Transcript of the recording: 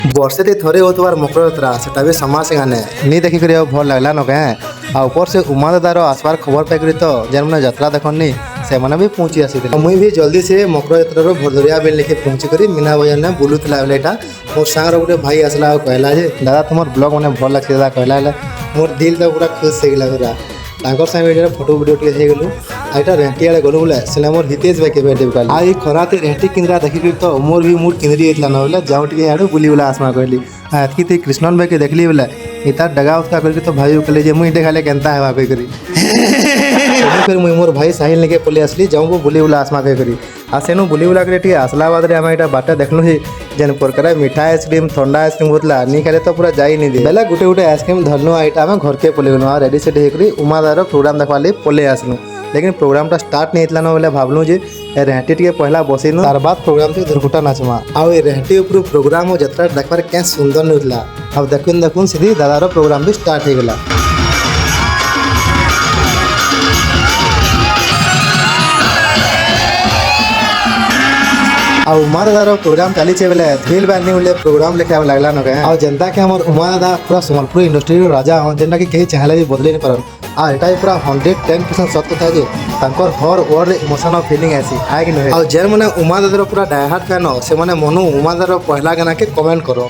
ବର୍ଷେ ଥି ଥରେ ହେଉଥିବାର ମକର ଯାତ୍ରା ସେଟା ବି ସମାଜ ଗାନେ ନି ଦେଖିକରି ଆଉ ଭଲ ଲାଗଲା ନ କେଁ ଆଉ ଉପର ସେ ଉମା ଦାଦାର ଆସବାର ଖବର ପାଇକରି ତ ଯେନ୍ମାନେ ଯାତ୍ରା ଦେଖନି ସେମାନେ ବି ପହଞ୍ଚି ଆସିଥିଲେ। ମୁଇଁ ବି ଜଲ୍ଦି ସେ ମକର ଯାତ୍ରାର ଭଦରିଆ ବେଲ ଲେଖେ ପହଞ୍ଚିକରି ମୀନା ବଜାରନେ ବୁଲୁଥିଲା ବେଲେ ଏଇଟା ମୋର୍ ସାଙ୍ଗର ଗୋଟେ ଭାଇ ଆସିଲା ଆଉ କହିଲା ଯେ ଦାଦା ତୁମର ବ୍ଲଗ୍ ମାନେ ଭଲ ଲାଗ୍ସି ଦାଦା କହିଲା ହେଲେ ମୋର୍ ଦିଲ୍ ତ ପୁରା ଖୁସ୍ ହେଇଗଲା ପୁରା। ତାଙ୍କର ସାଙ୍ଗେ ଏଇଟା ଫଟୋ ଭିଡ଼ିଓ ଟିକେ ହେଇଗଲୁ ଆଉ ଏଇଟା ରେଣ୍ଟି ଆଡ଼େ ଗଲୁ ବୋଲେ ସେନେ ମୋର ହିତେଶ ଭାଇ କେବେ ଏଠି କହିଲି ଆଉ ଏଇ ଖରାতে ରେଣ୍ଟି କିନ୍ଦ୍ରା ଦେଖିକରି ତ ମୋର ବି ମୁଡ୍ କିନ୍ଦ୍ରି ହେଇଥିଲା ନ ବୋଲେ ଯାଉ ଟିକେ ଆଡ଼ୁ ବୁଲି ବୁଲା ଆସମା କହିଲି ଏତ୍କି ତି କୃଷ୍ଣନ ଭାଇକେ ଦେଖିଲି ବୋଲେ ଇ ତାର ଡଗା ଉସ୍କା କରିକି ତ ଭାଇ କହିଲେ ଯେ ମୁଇଁ ଏଇଟା ଖାଇଲେ କେନ୍ତା ହେବା କହିକରି फिर मुई मोर भाई साहिल लेके पलि आसली जाऊँ बुली बुला आसमा कही आ सेनु बुली बुला कर आसला बाद आम यहाँ बाटे देखलु जेन प्रकार मीठा आइसक्रीम ठंडा आइसक्रीम होता नी खाले तो पूरा जाई नहीं दी बेले गोटे गोटे आइसक्रीम धरनु आईटा आम घर के पलि गलु रेडी सेट होकर उमादार प्रोग्राम देखवा पलि आसलु लेकिन प्रोग्रामटा स्टार्ट नहीं होता बोले भावलु जे रेहटी टे पहला बसैनु तार बाद प्रोग्राम से दुर्घटा नाचमा आउ रेहटी उपर प्रोग्राम और यात्रा देखबार क्या सुंदर नहीं अब देखुन देखुन सीधी दादार प्रोग्राम भी स्टार्ट हो गला। आ उमा दादार प्रोग्राम चली बेले धील बानी बोले प्रोग्राम लेखे लगला न कहे जनता के हमार उमा दादा पूरा सम्बलपुर इंडस्ट्री राजा हन जेनटा कि कहीं चाहले भी बदले नहीं पारन आ एटा पूरा 110% सत्य था जे तांकर हर वर्ड इमोशन ऑफ फीलिंग ऐसी है कि नहीं। और जेन माने उमा दादार पूरा डायहार्ट फैन से माने मनु उमा दादार पहला गाना के कमेंट करो।